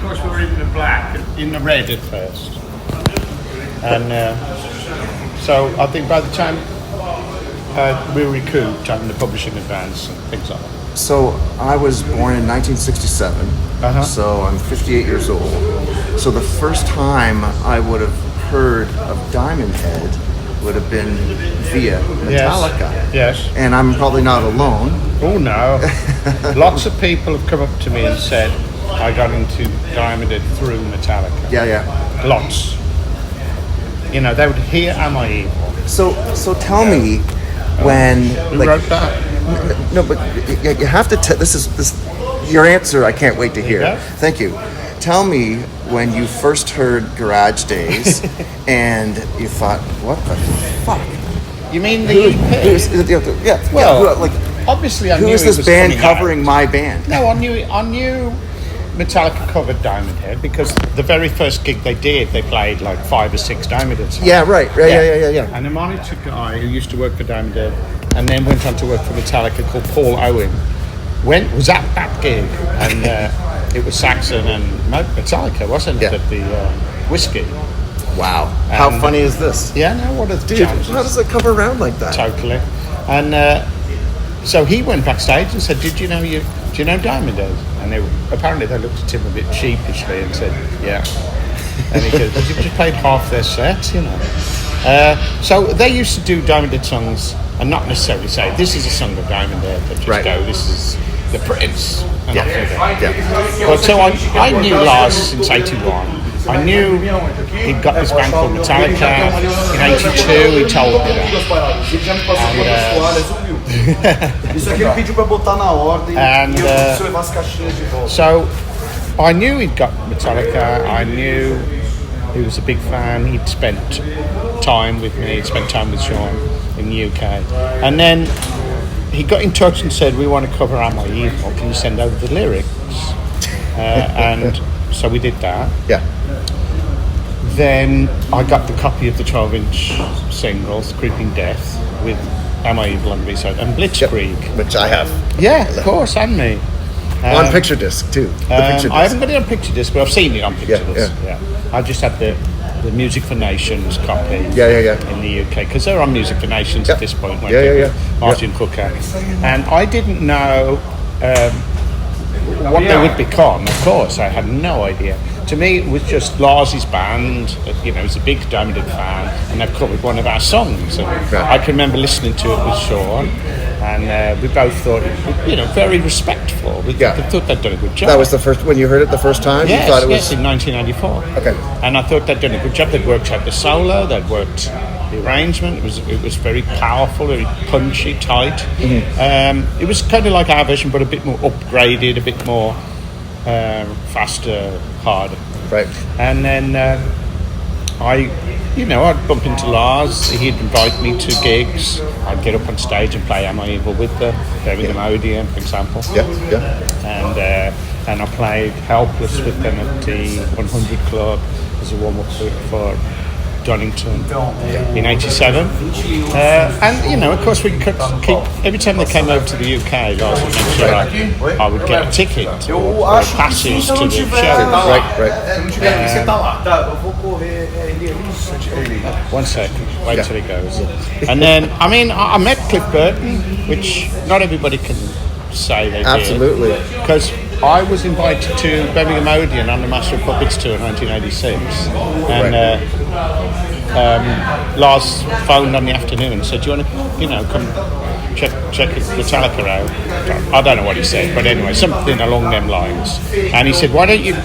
course, we were in the black, in the red at first. And so I think by the time we were recouped, having the publishing advance and things like that. So I was born in 1967, so I'm 58 years old. So the first time I would have heard of Diamond Head would have been via Metallica. Yes. And I'm probably not alone. Oh no. Lots of people have come up to me and said, I got into Diamond Head through Metallica. Yeah. Lots. You know, they would hear Am I Evil? So tell me when... Who wrote that? No, but you have to... this is your answer I can't wait to hear. Yeah. Thank you. Tell me when you first heard Garage Days and you thought, what the fuck? You mean the EP? Obviously I knew who is it this was band coming covering out. my band? No, I knew Metallica covered Diamond Head because the very first gig they did, they played like 5 or 6 Diamond Head songs. Yeah, right. Yeah. And the monitor guy who used to work for Diamond Head and then went on to work for Metallica, called Paul Owen, was at that gig, and it was Saxon and Metallica, wasn't it? Yeah. At the Whiskey. Wow. How funny is this? Yeah, no, what a Dude, how does it come around like that? Totally. And so he went backstage and said, do you know Diamond Head? And apparently they looked at him a bit sheepishly and said, yeah. And he said, because you've just played half their set, you know. So they used to do Diamond Head songs and not necessarily say, this is a song of Diamond Head. They just go, this is the Prince. And But so I knew Lars since 81. I knew he'd got this band called Metallica. In 82 he told me that. So I knew he'd got Metallica. I knew he was a big fan. He'd spent time with me. He'd spent time with Sean in the UK. And then he got in touch and said, we want to cover Am I Evil? Can you send over the lyrics? And so we did that. Yeah. Then I got the copy of the 12-inch singles, Creeping Death, with Am I Evil on the B-side, and Blitzkrieg. Which I have. Yeah, of course, and me. On picture disc, too. I haven't got it on picture disc, but I've seen it on picture disc. Yeah. I just had the Music for Nations copy in the UK, because they're on Music for Nations at this point. Martin Hooker. And I didn't know what they would become, of course. I had no idea. To me, it was just Lars's band. You know, he's a big Diamond Head fan, and they've covered one of our songs. And I can remember listening to it with Sean, and we both thought, very respectful. We thought they'd done a good job. That was the first, when you heard it the first time? Yes, you thought it was... in 1994. Okay. And I thought they'd done a good job. They'd worked out the solo, they'd worked the arrangement. It was very powerful, very punchy, tight. Mm-hmm. It was kind of like our version, but a bit more upgraded, a bit more faster, harder. Right. And then I'd bump into Lars. He'd invite me to gigs. I'd get up on stage and play Am I Evil with the David Imodium, for example. Yeah. And I played Helpless with them at the 100 Club as a warm-up for Donington in 87. And, of course, we could keep... Every time they came over to the UK, Lars would make sure I would get a ticket or passes to the show. Right. One second, wait till he goes. And then, I met Cliff Burton, which not everybody can say they did. Absolutely. Because I was invited to Birmingham Odeon on the Master of Puppets tour in 1986. And Lars phoned on the afternoon and said, do you want to, come check Metallica out? I don't know what he said, but anyway, something along them lines. And he said, why don't you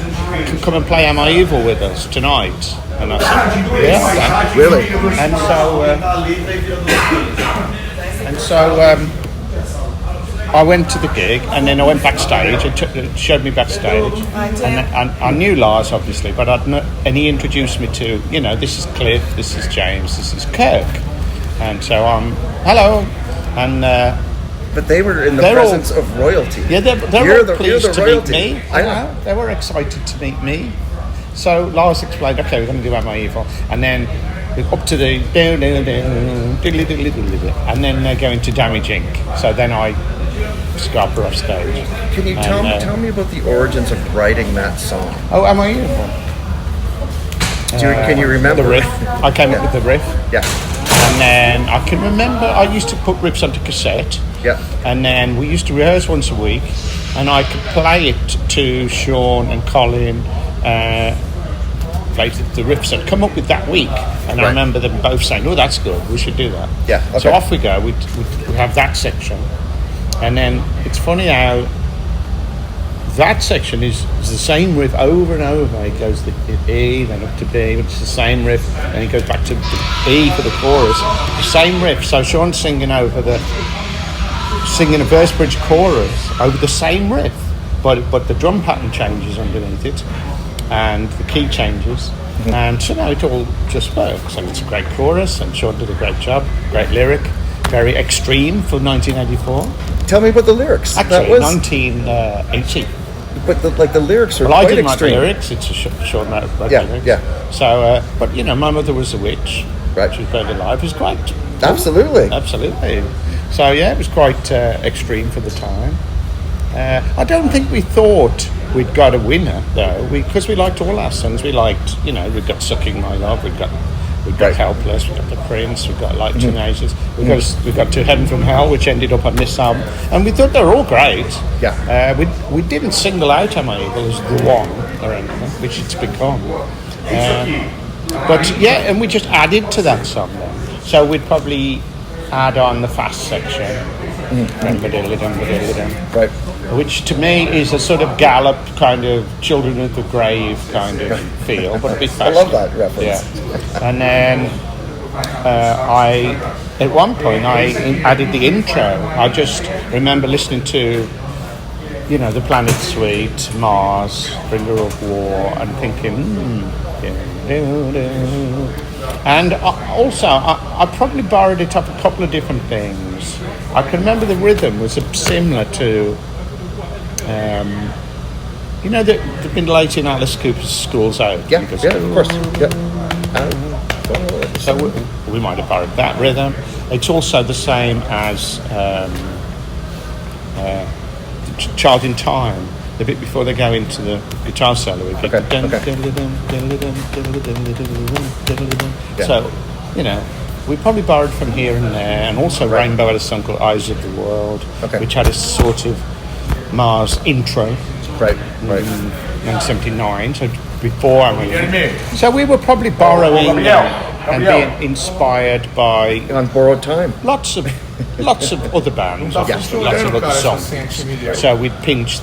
come and play Am I Evil with us tonight? And I said, yeah, okay. Really? And so I went to the gig, and then I went backstage. It showed me backstage, and I knew Lars obviously, but and he introduced me to, this is Cliff, this is James, this is Kirk, and so hello, and but they were in the presence of royalty. Yeah, they were pleased to meet me. I know. They were excited to meet me. So Lars explained, okay, we're going to do Am I Evil, and then up to the and then they're going to Damage Inc. So then I Scarborough off stage. Can you tell me about the origins of writing that song? Oh, am I you? Can you remember? The riff. I came up with the riff. Yeah. And then I can remember I used to put riffs onto cassette. Yeah. And then we used to rehearse once a week, and I could play it to Sean and Colin, play the riffs I'd come up with that week. And I remember them both saying, "Oh, that's good, we should do that." Yeah. Okay. So off we go. We have that section. And then it's funny how that section is the same riff over and over. It goes to E, then up to B, but it's the same riff, and it goes back to E for the chorus. The same riff. So Sean's singing a verse bridge chorus over the same riff, but the drum pattern changes underneath it, and the key changes, and somehow it all just works. And it's a great chorus, and Sean did a great job, great lyric, very extreme for 1984. Tell me about the lyrics. Actually, 1980. But the lyrics are well, quite I didn't extreme. write the lyrics. It's a short note of lyrics. Yeah. So, but my mother was a witch. Right. She was burned alive. It was quite. Absolutely. So it was quite extreme for the time. I don't think we thought we'd got a winner though, because we liked all our songs. We liked, we've got Sucking My Love, we've got Helpless, we've got The Prince, we've got Like Teenagers, we've got To Heaven From Hell, which ended up on this album, and we thought they were all great. Yeah. We didn't single out Am I Evil as the one or anything, which it's become. But and we just added to that song then. So we'd probably add on the fast section, Right. which to me is a sort of gallop kind of Children of the Grave kind of feel, but a bit faster. I love that reference. Yeah. And then at one point I added the intro. I just remember listening to, The Planet Suite, Mars, Bringer of War, and thinking, and also I probably borrowed it off a couple of different things. I can remember the rhythm was similar to, they've been late in Alice Cooper's School's Out. Yeah, of course. Yeah. So we might have borrowed that rhythm. It's also the same as Child in Time, the bit before they go into the guitar solo. So, we probably borrowed from here and there, and also Rainbow had a song called Eyes of the World, which had a sort of Mars intro. Right. 1979, so before I went in. So we were probably borrowing and being inspired by On Borrowed Time. lots of other bands, obviously, lots of other songs. So we'd pinch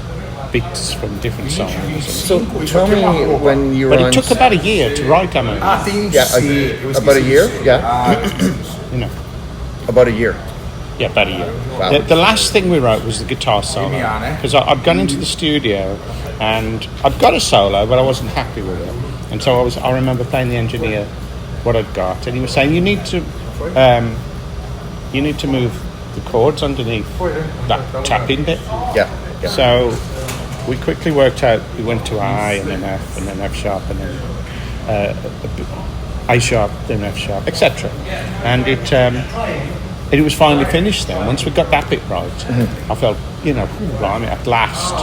bits from different songs. So tell me when you were But it took about a year to write Am I Evil. About a year? Yeah. About a year. Yeah, about a year. Wow. The last thing we wrote was the guitar solo, because I'd gone into the studio and I'd got a solo, but I wasn't happy with it. And so I remember playing the engineer what I'd got, and he was saying you need to move the chords underneath that tapping bit. Yeah. So we quickly worked out. We went to I and then F and then F sharp and then A sharp, then F sharp, etc. And it was finally finished then. Once we got that bit right, I felt, blimey, at last,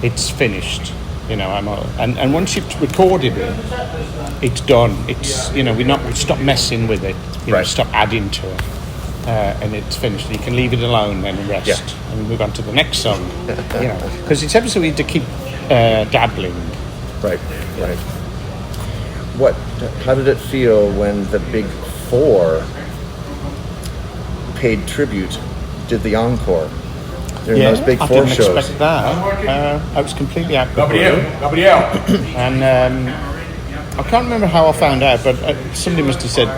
it's finished. And once you've recorded it, it's done. It's, we stop messing with it. Stop adding to it. And it's finished. You can leave it alone then and rest and move on to the next song. Because it's ever so easy to keep dabbling. Right. How did it feel when the Big Four paid tribute, did the encore during those Big Four shows? I didn't expect that. I was completely out of the blue. And I can't remember how I found out, but somebody must have said,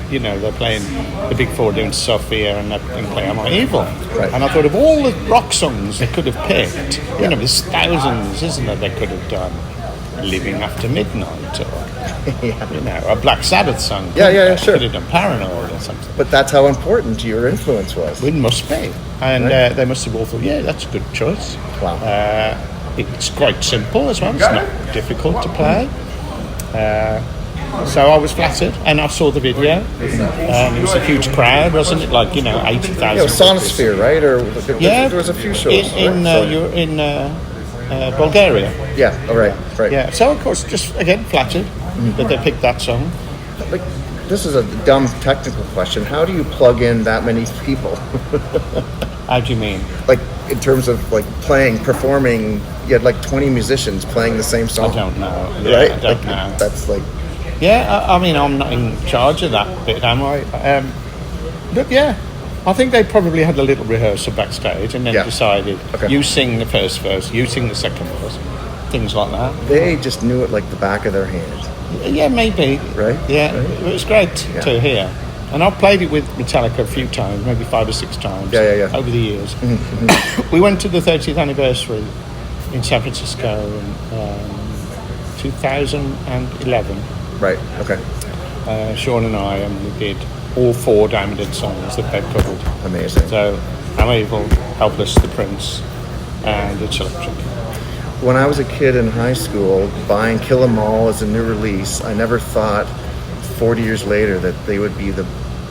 they're playing the Big Four doing Sophia and they're going to play Am I Evil? Right. And I thought of all the rock songs they could have picked, there's thousands, isn't there, they could have done. Living After Midnight, or a Black Sabbath song. Sure. Could have done Paranoid or something. But that's how important your influence was. It must be, and they must have all thought, that's a good choice. Wow. It's quite simple as well. It's not difficult to play. So I was flattered, and I saw the video. It was a huge crowd, wasn't it? Like 80,000. Yeah, it was Sonosphere, right? Or there was a few shows you're in Bulgaria. Yeah. All right. Right. Yeah. So of course, just again flattered that they picked that song. Like, this is a dumb technical question. How do you plug in that many people? How do you mean? Like, in terms of like performing, you had like 20 musicians playing the same song. I don't know. Right? I don't know. That's like. Yeah, I mean, I'm not in charge of that bit, am I? But yeah, I think they probably had a little rehearsal backstage and then decided, you sing the first verse, you sing the second verse, things like that. They just knew it like the back of their hand. Yeah, maybe. Right? Yeah, right. It was great to hear. And I've played it with Metallica a few times, maybe 5 or 6 times over the years. Mm-hmm. We went to the 30th anniversary in San Francisco in 2011. Right, okay. Sean and I, and we did all 4 Diamond Head songs that they've covered. Amazing. So, I'm Evil, Helpless, The Prince, and It's Electric. When I was a kid in high school, buying Kill 'Em All as a new release, I never thought 40 years later that they would be the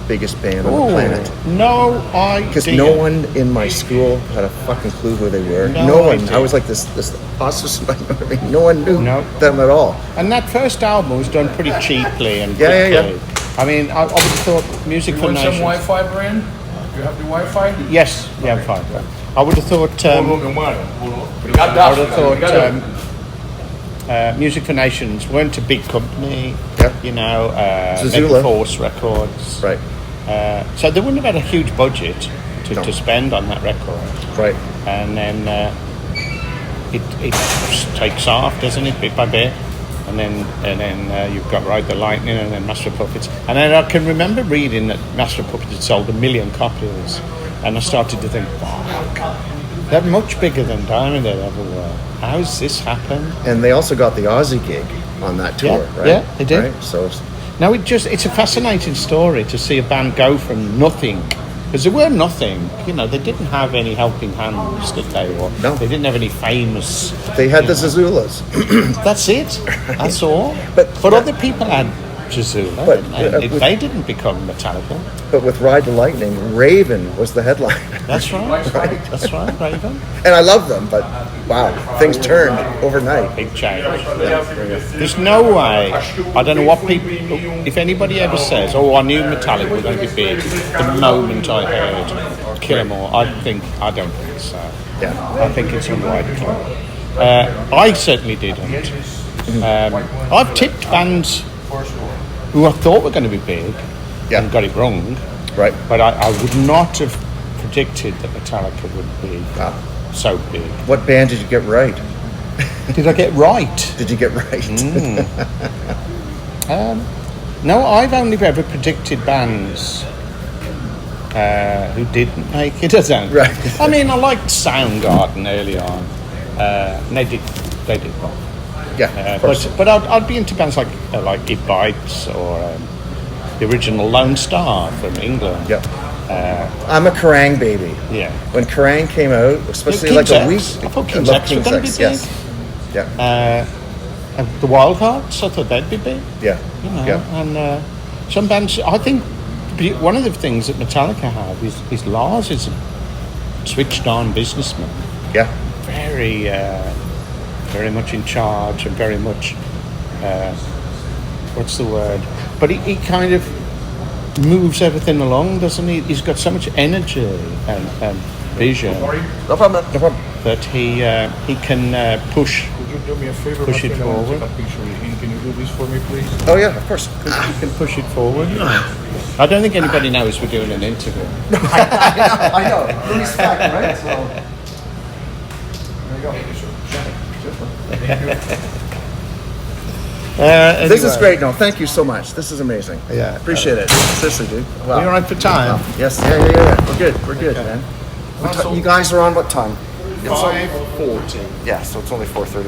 biggest band on the planet. No idea. Because no one in my school had a fucking clue who they were. No one. Idea. I was like this ostracized. I mean, no one knew them at all. And that first album was done pretty cheaply and quickly. Yeah. I mean, I would have thought Music for Nations. You want some Wi-Fi, Brian? You have your Wi-Fi? Yes, we have Wi-Fi. I would have thought. I would have thought Music for Nations weren't a big company. Yep. Metal Force Records. Right. So they wouldn't have had a huge budget to spend on that record. Right. And then it just takes off, doesn't it, bit by bit? And then you've got Ride the Lightning and then Master of Puppets. And then I can remember reading that Master of Puppets had sold 1 million copies. And I started to think, fuck, they're much bigger than Diamond Head ever were. How's this happened? And they also got the Aussie gig on that tour, right? Yeah, they did. Right? So. No, it's a fascinating story to see a band go from nothing, because they were nothing. They didn't have any helping hands, did they? No. They didn't have any famous. They had the Zazulas. That's it. That's all. But other people had Zazula. They didn't become Metallica. But with Ride the Lightning, Raven was the headline. That's right. That's right, Raven. And I love them, but wow, things turned overnight. Big change. There's no way. I don't know what people. If anybody ever says, "Oh, I knew Metallica were going to be big," the moment I heard "Kill 'Em All," I don't think so. Yeah. I think it's unlikely. I certainly didn't. I've tipped bands who I thought were going to be big and got it wrong. Right. But I would not have predicted that Metallica would be so big. What band did you get right? Did I get right? Did you get right? No, I've only ever predicted bands who didn't make it. I don't. Right. I mean, I liked Soundgarden early on. And they did well. Yeah. But I'd be into bands like It Bites or the original Lone Star from England. Yeah. I'm a Kerrang baby. Yeah. When Kerrang came out, especially King's like a X. week. I thought King's X were going to be big. Yes. Yeah. And the Wild Hearts, I thought they'd be big. Yeah. And some bands, I think one of the things that Metallica have is Lars is a switched on businessman. Yeah. Very much in charge and very much, what's the word? But he kind of moves everything along, doesn't he? He's got so much energy and vision. No problem. That he can push. Would you do me a favor? Push it forward. Take a picture with him. Can you do this for me, please? Oh yeah, of course. He can push it forward. I don't think anybody knows we're doing an interview. I know. Respect, right? So. There you go. Anyway. This is great. No, thank you so much. This is amazing. Yeah. Appreciate it. Seriously, dude. Wow. You're on for time. Yes. Yeah. We're good, man. You guys are on what time? 5:40. Yeah, so it's only 4:30.